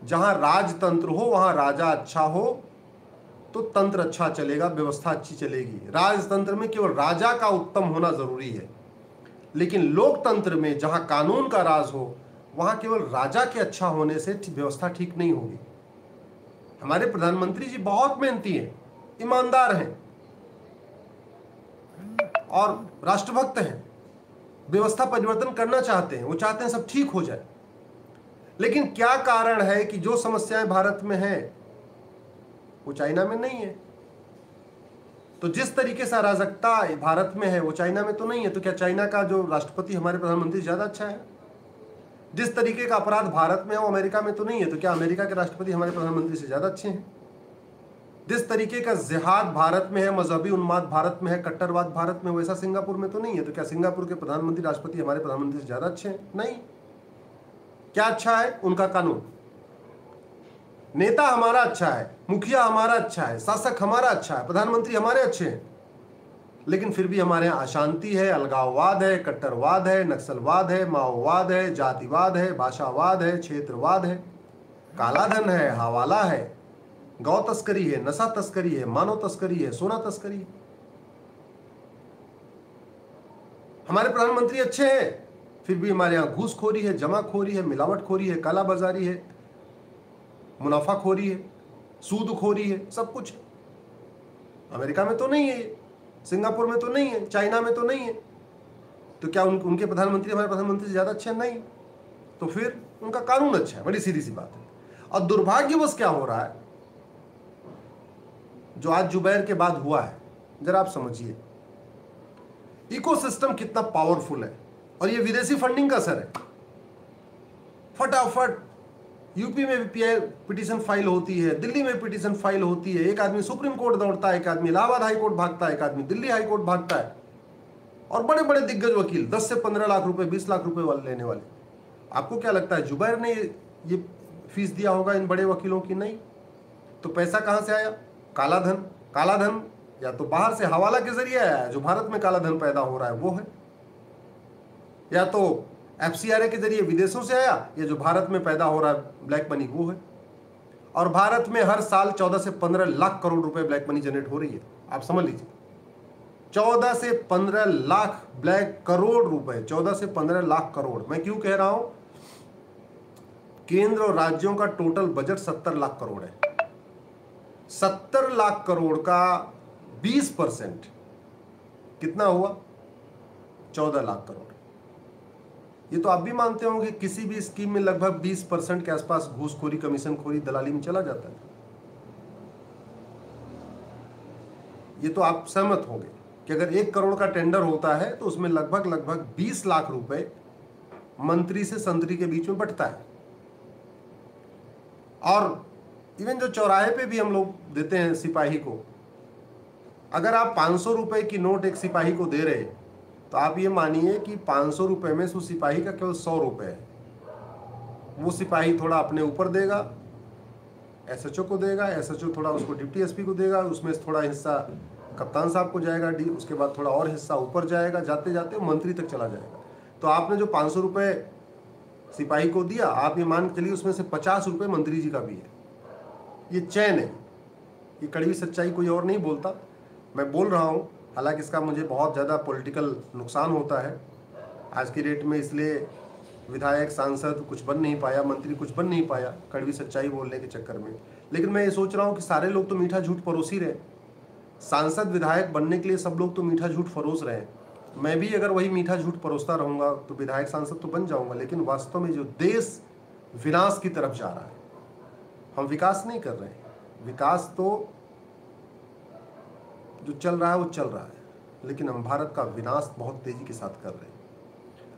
जहां राजतंत्र हो वहां राजा अच्छा हो तो तंत्र अच्छा चलेगा, व्यवस्था अच्छी चलेगी। राजतंत्र में केवल राजा का उत्तम होना जरूरी है, लेकिन लोकतंत्र में जहां कानून का राज हो वहां केवल राजा के अच्छा होने से व्यवस्था ठीक नहीं होगी। हमारे प्रधानमंत्री जी बहुत मेहनती हैं, ईमानदार हैं और राष्ट्रभक्त हैं, व्यवस्था परिवर्तन करना चाहते हैं, वो चाहते हैं सब ठीक हो जाए। लेकिन क्या कारण है कि जो समस्याएं भारत में हैं वो चाइना में नहीं है? तो जिस तरीके से अराजकता भारत में है वो चाइना में तो नहीं है। तो क्या चाइना का जो राष्ट्रपति हमारे प्रधानमंत्री ज्यादा अच्छा है? जिस तरीके का अपराध भारत में है वो अमेरिका में तो नहीं है। तो क्या अमेरिका के राष्ट्रपति हमारे प्रधानमंत्री से ज्यादा अच्छे हैं? जिस तरीके का जिहाद भारत में है, मजहबी उन्माद भारत में है, कट्टरवाद भारत में, वैसा सिंगापुर में तो नहीं है। तो क्या सिंगापुर के प्रधानमंत्री राष्ट्रपति हमारे प्रधानमंत्री से ज्यादा अच्छे हैं? नहीं। क्या अच्छा है? उनका कानून। नेता हमारा अच्छा है, मुखिया हमारा अच्छा है, शासक हमारा अच्छा है, प्रधानमंत्री हमारे अच्छे हैं, लेकिन फिर भी हमारे यहाँ अशांति है, अलगाववाद है, कट्टरवाद है, नक्सलवाद है, माओवाद है, जातिवाद है, भाषावाद है, क्षेत्रवाद है, कालाधन है, हवाला है, गौ तस्करी है, नशा तस्करी है, मानव तस्करी है, सोना तस्करी है। हमारे प्रधानमंत्री अच्छे हैं, फिर भी हमारे यहाँ घूसखोरी है, जमाखोरी है, मिलावटखोरी है, कालाबाजारी है, मुनाफाखोरी है, सूदखोरी है, सब कुछ। अमेरिका में तो नहीं है, सिंगापुर में तो नहीं है, चाइना में तो नहीं है। तो क्या उनके प्रधानमंत्री हमारे प्रधानमंत्री से ज्यादा अच्छे नहीं? तो फिर उनका कानून अच्छा है, बड़ी सीधी सी बात है। और दुर्भाग्यवश क्या हो रहा है, जो आज जुबैर के बाद हुआ है, जरा आप समझिए इकोसिस्टम कितना पावरफुल है। और ये विदेशी फंडिंग का असर है। फटाफट यूपी में पिटीशन फाइल होती है, दिल्ली में पिटीशन फाइल होती है, एक आदमी सुप्रीम कोर्ट दौड़ता है, एक आदमी इलाहाबाद हाई कोर्ट भागता है, एक आदमी दिल्ली हाई कोर्ट भागता है। और बड़े बड़े दिग्गज वकील 10 से 15 लाख रुपए, 20 लाख रुपए वाले लेने वाले। आपको क्या लगता है जुबैर ने ये फीस दिया होगा इन बड़े वकीलों की? नहीं। तो पैसा कहां से आया? काला धन। काला धन या तो बाहर से हवाला के जरिए आया है, जो भारत में काला धन पैदा हो रहा है वो है, या तो एफसीआरए के जरिए विदेशों से आया, या जो भारत में पैदा हो रहा है ब्लैक मनी वो है। और भारत में हर साल 14 से 15 लाख करोड़ रुपए ब्लैक मनी जनरेट हो रही है। आप समझ लीजिए 14 से 15 लाख ब्लैक करोड़ रुपए, 14 से 15 लाख करोड़। मैं क्यों कह रहा हूं? केंद्र और राज्यों का टोटल बजट 70 लाख करोड़ है। 70 लाख करोड़ का 20% कितना हुआ? 14 लाख करोड़। ये तो आप भी मानते होंगे किसी भी स्कीम में लगभग 20% के आसपास घूसखोरी, कमीशनखोरी, दलाली में चला जाता है। ये तो आप सहमत होंगे कि अगर 1 करोड़ का टेंडर होता है तो उसमें लगभग 20 लाख रुपए मंत्री से संतरी के बीच में बंटता है। और इवन जो चौराहे पे भी हम लोग देते हैं सिपाही को, अगर आप 500 रुपए की नोट एक सिपाही को दे रहे तो आप ये मानिए कि 500 रुपए में उस सिपाही का केवल 100 रुपए है। वो सिपाही थोड़ा अपने ऊपर देगा, एसएचओ को देगा, एसएचओ थोड़ा उसको डिप्टी एसपी को देगा, उसमें से थोड़ा हिस्सा कप्तान साहब को जाएगा, उसके बाद थोड़ा और हिस्सा ऊपर जाएगा, जाते जाते मंत्री तक चला जाएगा। तो आपने जो 500 रुपए सिपाही को दिया, आप ये मान के चलिए उसमें से 50 रुपए मंत्री जी का भी है। ये चैन है, ये कड़वी सच्चाई, कोई और नहीं बोलता, मैं बोल रहा हूँ। हालांकि इसका मुझे बहुत ज़्यादा पॉलिटिकल नुकसान होता है आज की डेट में, इसलिए विधायक सांसद कुछ बन नहीं पाया, मंत्री कुछ बन नहीं पाया कड़वी सच्चाई बोलने के चक्कर में। लेकिन मैं ये सोच रहा हूँ कि सारे लोग तो मीठा झूठ परोस ही रहे। सांसद विधायक बनने के लिए सब लोग तो मीठा झूठ परोस रहे हैं। मैं भी अगर वही मीठा झूठ परोसता रहूँगा तो विधायक सांसद तो बन जाऊँगा, लेकिन वास्तव में जो देश विनाश की तरफ जा रहा है, हम विकास नहीं कर रहे हैं। विकास तो जो चल रहा है वो चल रहा है, लेकिन हम भारत का विनाश बहुत तेजी के साथ कर रहे हैं।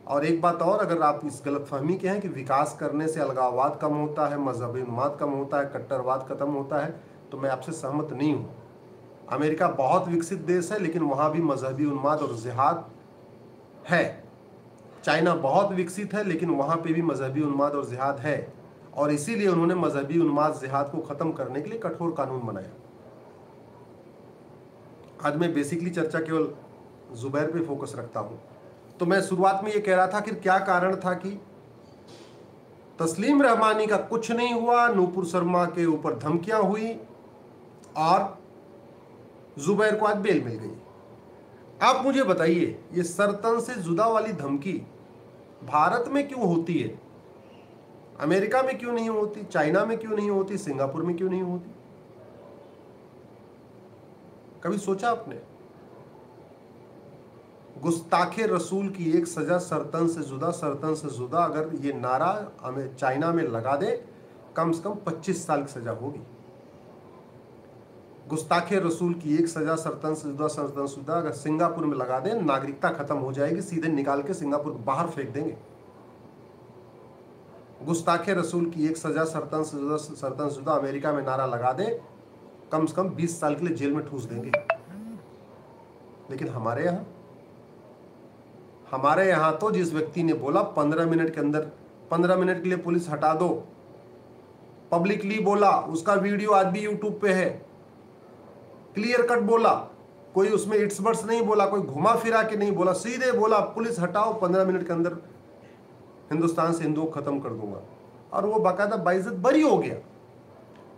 और एक बात और, अगर आप इस गलतफहमी के हैं कि विकास करने से अलगाववाद कम होता है, मजहबी उन्माद कम होता है, कट्टरवाद खत्म होता है, तो मैं आपसे सहमत नहीं हूँ। अमेरिका बहुत विकसित देश है, लेकिन वहाँ भी मजहबी उन्माद और जिहाद है। चाइना बहुत विकसित है, लेकिन वहाँ पे भी मजहबी उन्माद और जिहाद है, और इसीलिए उन्होंने मजहबी उन्माद जिहाद को खत्म करने के लिए कठोर कानून बनाया। आज मैं बेसिकली चर्चा केवल जुबैर पे फोकस रखता हूँ। तो मैं शुरुआत में ये कह रहा था कि क्या कारण था कि तस्लीम रहमानी का कुछ नहीं हुआ, नूपुर शर्मा के ऊपर धमकियां हुई और जुबैर को आज बेल मिल गई। आप मुझे बताइए, ये सरतन से जुदा वाली धमकी भारत में क्यों होती है? अमेरिका में क्यों नहीं होती? चाइना में क्यों नहीं होती? सिंगापुर में क्यों नहीं होती? कभी सोचा आपने? गुस्ताखे रसूल की एक सजा सरतन से जुदा, सरतन से जुदा, अगर ये नारा हमें चाइना में लगा दे कम से कम 25 साल की सजा होगी। गुस्ताखे रसूल की एक सजा सरतन से जुदा, सरतन से जुदा अगर सिंगापुर में लगा दे, नागरिकता खत्म हो जाएगी, सीधे निकाल के सिंगापुर बाहर फेंक देंगे। गुस्ताखे रसूल की एक सजा सरतन से जुदा, सरतन से जुदा अमेरिका में नारा लगा दे, कम से कम 20 साल के लिए जेल में ठूस देंगे। लेकिन हमारे यहां तो जिस व्यक्ति ने बोला 15 मिनट के अंदर, 15 मिनट के लिए पुलिस हटा दो, पब्लिकली बोला, उसका वीडियो आज भी यूट्यूब पे है, क्लियर कट बोला, कोई उसमें इट्स बट्स नहीं बोला, कोई घुमा फिरा के नहीं बोला, सीधे बोला पुलिस हटाओ, 15 मिनट के अंदर हिंदुस्तान से हिंदुओं को खत्म कर दूंगा, और वो बाकायदा बाइज्जत बरी हो गया।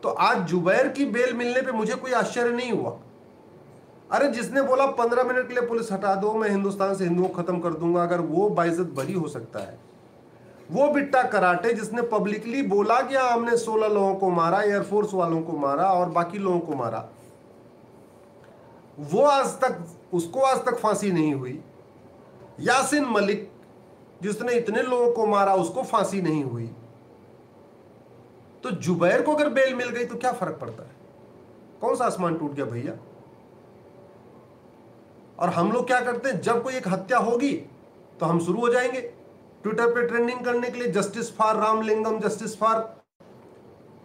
तो आज जुबैर की बेल मिलने पे मुझे कोई आश्चर्य नहीं हुआ। अरे जिसने बोला 15 मिनट के लिए पुलिस हटा दो, मैं हिंदुस्तान से हिंदुओं को खत्म कर दूंगा, अगर वो बाइज्जत बरी हो सकता है, वो बिट्टा कराटे जिसने पब्लिकली बोला कि हमने 16 लोगों को मारा, एयरफोर्स वालों को मारा और बाकी लोगों को मारा, वो उसको आज तक फांसी नहीं हुई। यासिन मलिक जिसने इतने लोगों को मारा, उसको फांसी नहीं हुई। तो जुबैर को अगर बेल मिल गई तो क्या फर्क पड़ता है? कौन सा आसमान टूट गया भैया? और हम लोग क्या करते हैं, जब कोई एक हत्या होगी तो हम शुरू हो जाएंगे ट्विटर पे ट्रेंडिंग करने के लिए, justice for Ramalingam, justice for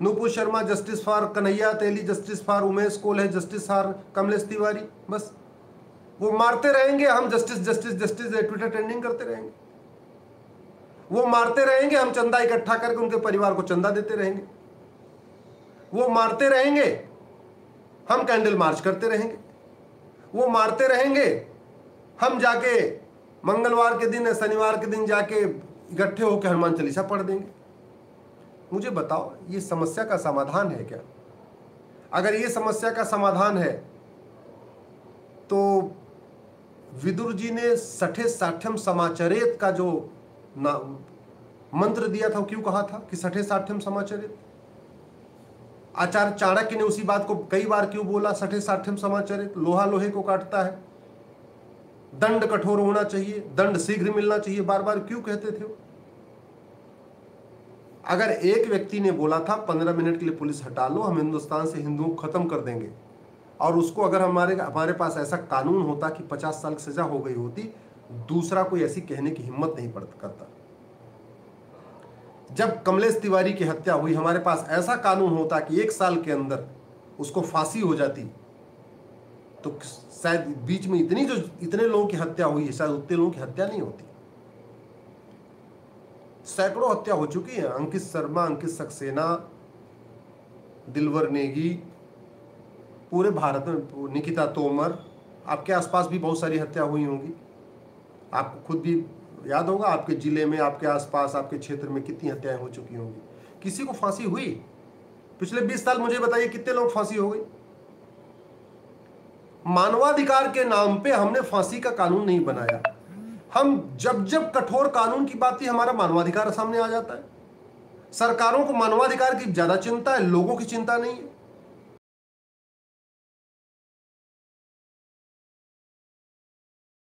Nupur Sharma, justice for Kanhaiya Teli, justice for Umesh Kolhe, justice for Kamlesh Tiwari. बस वो मारते रहेंगे, हम justice justice justice Twitter trending करते रहेंगे। वो मारते रहेंगे, हम चंदा इकट्ठा करके उनके परिवार को चंदा देते रहेंगे। वो मारते रहेंगे, हम कैंडल मार्च करते रहेंगे। वो मारते रहेंगे, हम जाके मंगलवार के दिन, शनिवार के दिन जाके इकट्ठे होकर हनुमान चालीसा पढ़ देंगे। मुझे बताओ, ये समस्या का समाधान है क्या? अगर ये समस्या का समाधान है तो विदुर जी ने सठे साठ्यम समाचरेत का जो मंत्र दिया था, वो क्यों कहा था कि सठे साठ्यम समाचरेत? आचार्य चाणक्य ने उसी बात को कई बार क्यों बोला, सठे साठ्यम समाचरेत? लोहा लोहे को काटता है, दंड कठोर होना चाहिए, दंड शीघ्र मिलना चाहिए, बार बार क्यों कहते थे वो? अगर एक व्यक्ति ने बोला था 15 मिनट के लिए पुलिस हटा लो, हम हिंदुस्तान से हिंदुओं को खत्म कर देंगे, और उसको अगर हमारे पास ऐसा कानून होता कि 50 साल की सजा हो गई होती, दूसरा कोई ऐसी कहने की हिम्मत नहीं करता। जब कमलेश तिवारी की हत्या हुई, हमारे पास ऐसा कानून होता कि 1 साल के अंदर उसको फांसी हो जाती, तो शायद बीच में इतने लोगों की हत्या हुई है, शायद उतने लोगों की हत्या नहीं होती। सैकड़ों हत्या हो चुकी है। अंकित शर्मा, अंकित सक्सेना, दिलवर नेगी, पूरे भारत में निकिता तोमर, आपके आसपास भी बहुत सारी हत्या हुई होंगी। आपको खुद भी याद होगा, आपके जिले में, आपके आसपास, आपके क्षेत्र में कितनी हत्याएं हो चुकी होंगी। किसी को फांसी हुई? पिछले 20 साल मुझे बताइए कितने लोग फांसी हो गई? मानवाधिकार के नाम पे हमने फांसी का कानून नहीं बनाया। हम जब कठोर कानून की बात ही, हमारा मानवाधिकार सामने आ जाता है। सरकारों को मानवाधिकार की ज्यादा चिंता है, लोगों की चिंता नहीं है।